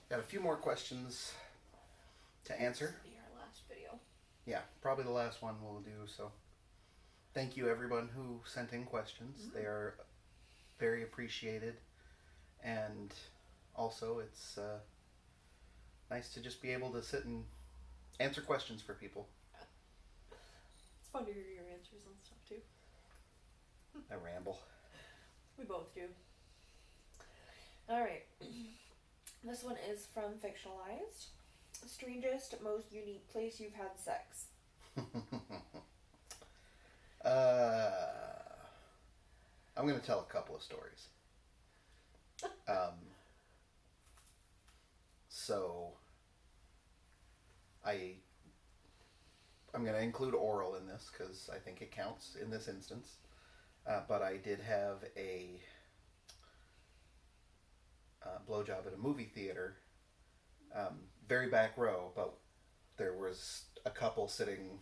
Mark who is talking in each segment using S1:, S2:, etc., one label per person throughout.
S1: Got a few more questions to answer.
S2: This will be our last video.
S1: Yeah, probably the last one we'll do. So, thank you everyone who sent in questions. They are very appreciated, and also it's nice to just be able to sit and answer questions for people.
S2: It's fun to hear your answers and stuff too.
S1: I ramble.
S2: We both do. Alright. This one is from Fictionalized. Strangest, most unique place you've had sex.
S1: I'm going to tell a couple of stories. So, I'm going to include oral in this because I think it counts in this instance. But I did have a blowjob at a movie theater, very back row, but there was a couple sitting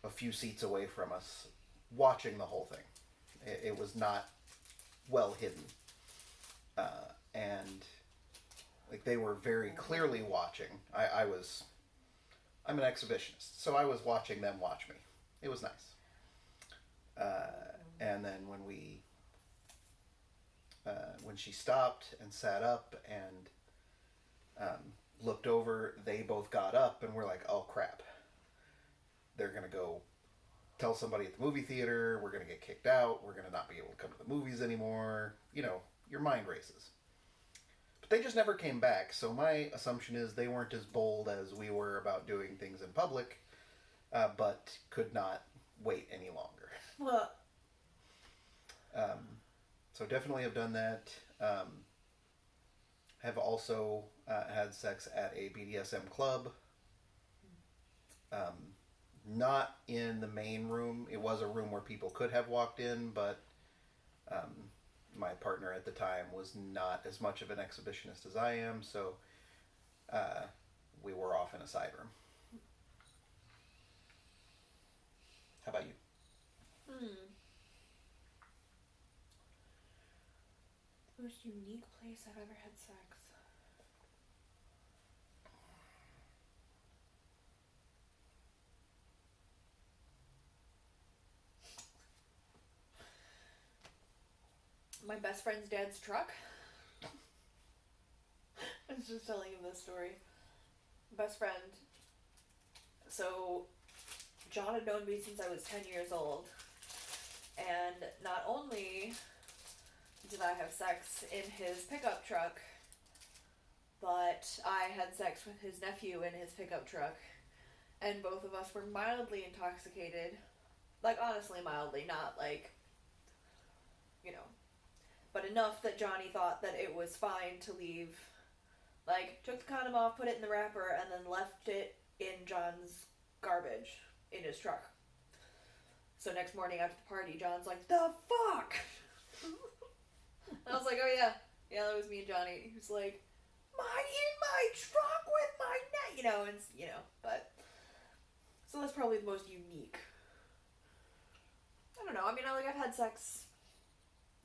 S1: a few seats away from us watching the whole thing. It was not well hidden. And like they were very clearly watching. I'm an exhibitionist, so I was watching them watch me. It was nice. And then when she stopped and sat up and looked over, they both got up and were like, "Oh crap! They're gonna go tell somebody at the movie theater. We're gonna get kicked out. We're gonna not be able to come to the movies anymore." You know, your mind races. But they just never came back. So my assumption is they weren't as bold as we were about doing things in public, but could not wait any longer.
S2: What?
S1: So definitely have done that. Have also had sex at a BDSM club. Not in the main room. It was a room where people could have walked in, but my partner at the time was not as much of an exhibitionist as I am, so we were off in a side room. How about you?
S2: Most unique place I've ever had sex. My best friend's dad's truck. I was just telling him this story. Best friend. So, John had known me since I was 10 years old. And not only did I have sex in his pickup truck, but I had sex with his nephew in his pickup truck. And both of us were mildly intoxicated. Like, honestly, mildly, not like, you know. But enough that Johnny thought that it was fine to leave. Like, took the condom off, put it in the wrapper, and then left it in John's garbage in his truck. So next morning after the party, John's like, "The fuck?" And I was like, "Oh yeah, that was me and Johnny." He was like, in my truck with my neck," but so that's probably the most unique. I don't know. I mean, I've had sex,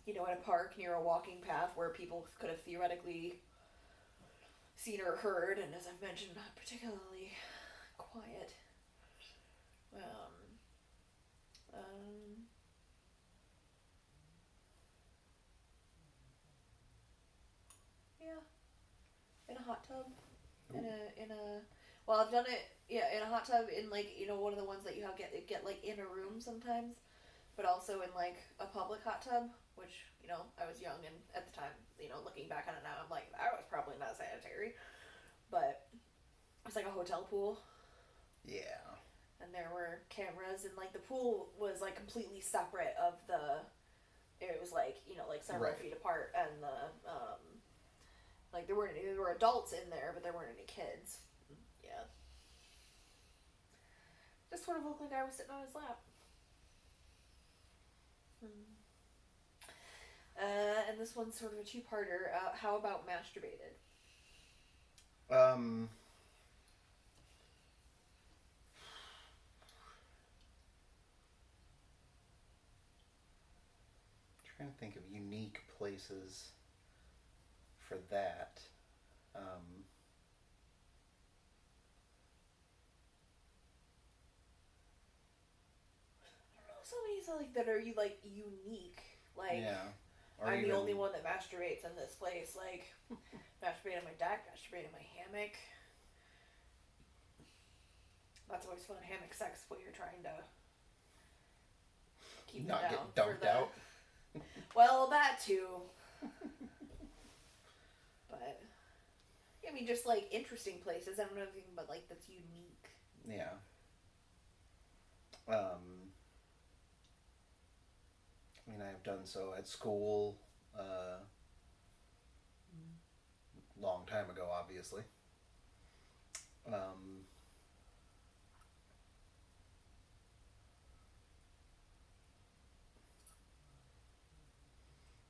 S2: in a park near a walking path where people could have theoretically seen or heard, and as I've mentioned, not particularly quiet. Yeah, in a hot tub, well, I've done it, in a hot tub in one of the ones that you have get like in a room sometimes, but also in like a public hot tub, which I was young and at the time, looking back on it now, I'm like, that was probably not sanitary, but it was like a hotel pool.
S1: Yeah.
S2: And there were cameras, and like the pool was like completely separate of it was like several feet apart, and there were adults in there, but there weren't any kids. Yeah. Just sort of looked like I was sitting on his lap. And this one's sort of a two-parter. How about masturbated?
S1: trying to think of unique places for that.
S2: I don't know, some of these are like that are you like unique. Like
S1: Yeah. Or
S2: I'm the
S1: even-
S2: only one that masturbates in this place. Like masturbate on my deck, masturbate in my hammock. That's always fun. Hammock sex when you're trying to keep
S1: not
S2: it down
S1: get
S2: for
S1: dumped
S2: the-
S1: out.
S2: Well, that too. But I mean, just like interesting places. I don't know anything but like that's unique.
S1: Yeah. I mean, I've done so at school, long time ago, obviously.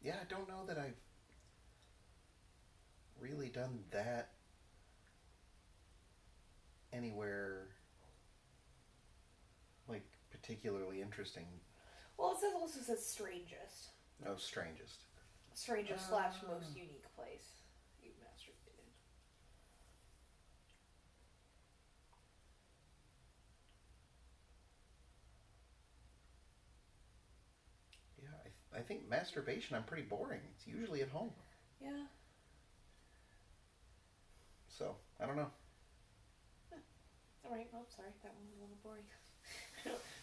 S1: Yeah, I don't know that I've really done that anywhere, like, particularly interesting.
S2: Well, it also says strangest.
S1: No, strangest.
S2: Strangest slash most unique place you've masturbated.
S1: Yeah, I think masturbation, I'm pretty boring. It's usually at home.
S2: Yeah.
S1: So, I don't know.
S2: Alright, well, sorry, that one was a little boring.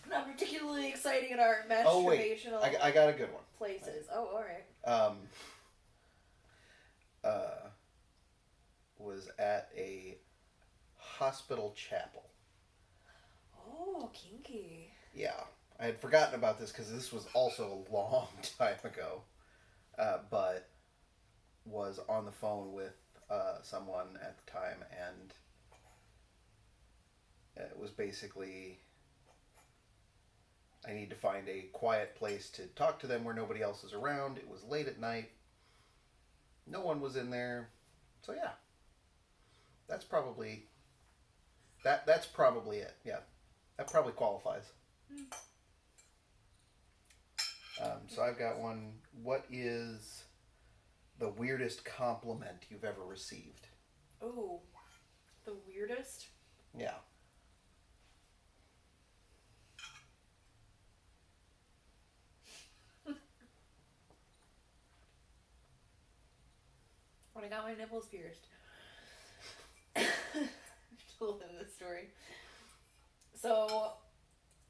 S2: Not particularly exciting in our
S1: Oh, wait.
S2: masturbational
S1: I got a good one.
S2: places. Oh, alright.
S1: Was at a hospital chapel.
S2: Oh, kinky.
S1: Yeah, I had forgotten about this because this was also a long time ago, but was on the phone with someone at the time, and it was basically, I need to find a quiet place to talk to them where nobody else is around. It was late at night. No one was in there. So yeah. That's probably that's probably it. Yeah. That probably qualifies. So I've got one. What is the weirdest compliment you've ever received?
S2: Oh, the weirdest?
S1: Yeah.
S2: When I got my nipples pierced. I've told them this story. So,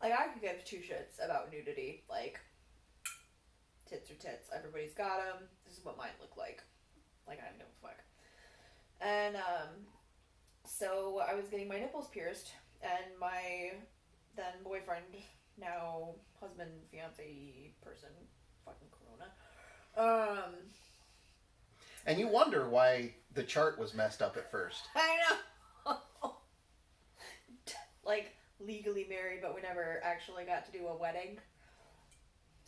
S2: like, I could give two shits about nudity. Like, tits are tits. Everybody's got them. This is what mine look like. Like, I don't give a fuck. And, so I was getting my nipples pierced, and my then boyfriend, now husband, fiance, person, fucking Corona,
S1: And you wonder why the chart was messed up at first.
S2: I know. Like legally married, but we never actually got to do a wedding.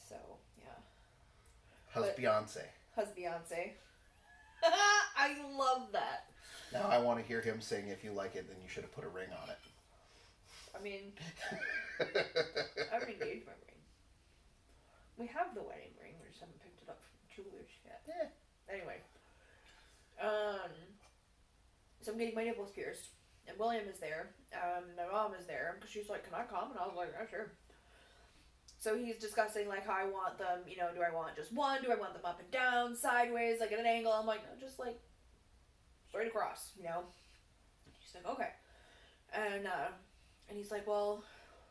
S2: So yeah,
S1: Husbeyonce.
S2: husbeyonce. I love that.
S1: Now I want to hear him sing "If You Like It, Then You Should Have Put a Ring on It."
S2: I mean, I already gave my ring. We have the wedding ring. We just haven't picked it up from jewelers yet.
S1: Yeah.
S2: Anyway, so I'm getting my nipples pierced, and William is there. My mom is there because she's like, "Can I come?" And I was like, "Yeah, sure." So he's discussing like how I want them. You know, do I want just one? Do I want them up and down, sideways, like at an angle? I'm like, no, just like straight across. You know. She's like, okay, and he's like, well,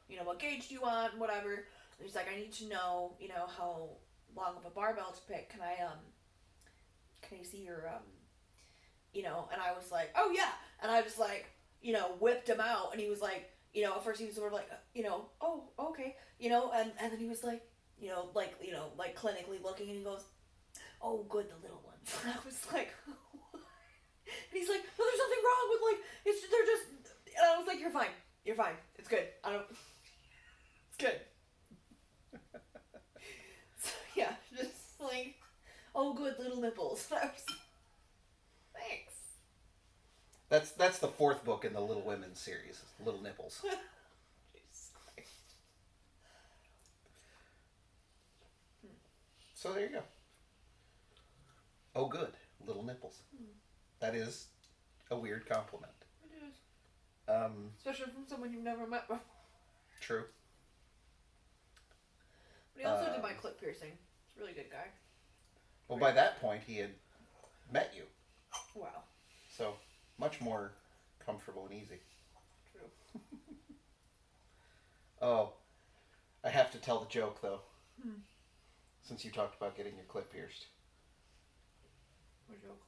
S2: you know, what gauge do you want? And whatever. And he's like, I need to know, you know, how long of a barbell to pick. Can I see your you know? And I was like, oh yeah. And I just like, you know, whipped him out, and he was like, you know, at first he was sort of like, you know, oh, okay, you know, and then he was like, you know, like clinically looking, and he goes, oh, good, the little ones. And I was like, what? And he's like, no, there's nothing wrong with like, they're just, and I was like, you're fine, it's good, it's good. So yeah, just like, oh, good, little nipples. And I was thanks.
S1: That's the fourth book in the Little Women series, Little Nipples.
S2: Jesus Christ.
S1: So there you go. Oh, good. Little nipples. That is a weird compliment.
S2: It is.
S1: Um,
S2: Especially from someone you've never met before.
S1: True.
S2: But he also did my clip piercing. He's a really good guy.
S1: Well, by that point, he had met you.
S2: Wow.
S1: So, much more comfortable and easy.
S2: True.
S1: Oh, I have to tell the joke, though.
S2: Hmm.
S1: Since you talked about getting your clip pierced.
S2: What joke?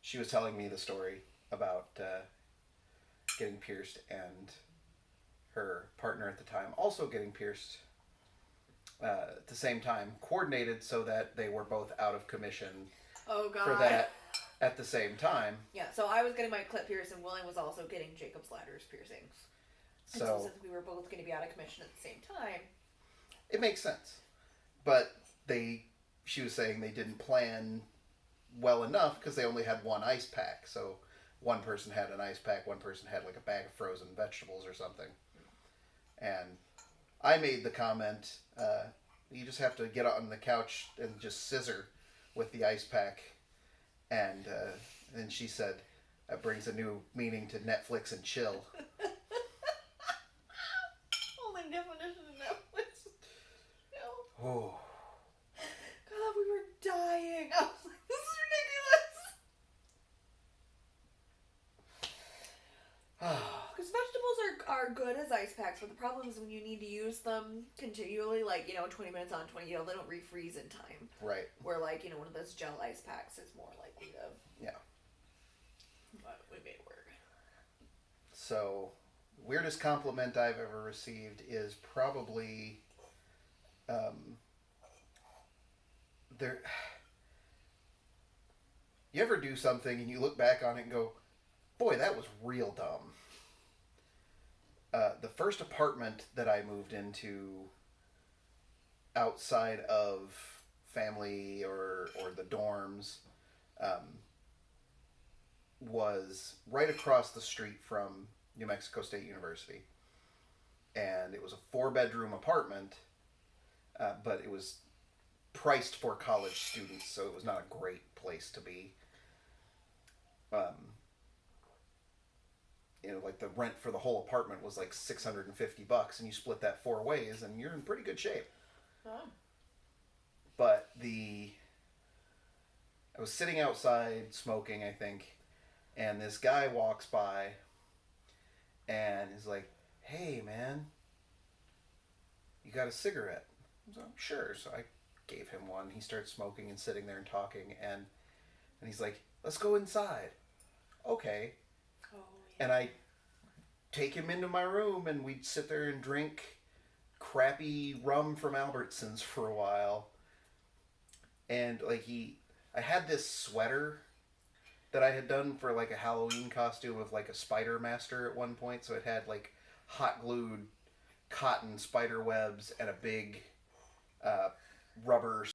S1: She was telling me the story about getting pierced and her partner at the time also getting pierced at the same time, coordinated so that they were both out of commission
S2: Oh, God.
S1: for that at the same time.
S2: Yeah, so I was getting my clip pierced and William was also getting Jacob's Ladders piercings. And so since we were both going to be out of commission at the same time.
S1: It makes sense. But she was saying they didn't plan well enough because they only had one ice pack. So one person had an ice pack, one person had like a bag of frozen vegetables or something. And I made the comment, you just have to get on the couch and just scissor with the ice pack. And then she said, that brings a new meaning to Netflix and chill.
S2: Only definition of Netflix. No.
S1: Oh.
S2: God, we were dying. I was like, this is ridiculous. Because vegetables are good as ice packs, but the problem is when you need to use them continually, like, 20 minutes on, 20, they don't refreeze in time.
S1: Right.
S2: Where, like, one of those gel ice packs is more likely to.
S1: Yeah.
S2: But we made it work.
S1: So, weirdest compliment I've ever received is probably there. You ever do something and you look back on it and go, boy, that was real dumb. The first apartment that I moved into outside of family or the dorms was right across the street from New Mexico State University. And it was a 4-bedroom apartment, but it was priced for college students, so it was not a great place to be. Like the rent for the whole apartment was like $650, and you split that 4 ways, and you're in pretty good shape.
S2: Oh.
S1: But I was sitting outside smoking, I think, and this guy walks by and is like, "Hey, man, you got a cigarette?" I was like, "Sure." So I gave him one. He started smoking and sitting there and talking, and he's like, "Let's go inside." Okay.
S2: Oh, yeah.
S1: And I take him into my room, and we'd sit there and drink crappy rum from Albertsons for a while. And I had this sweater that I had done for like a Halloween costume of like a spider master at one point. So it had like hot glued cotton spider webs and a big rubber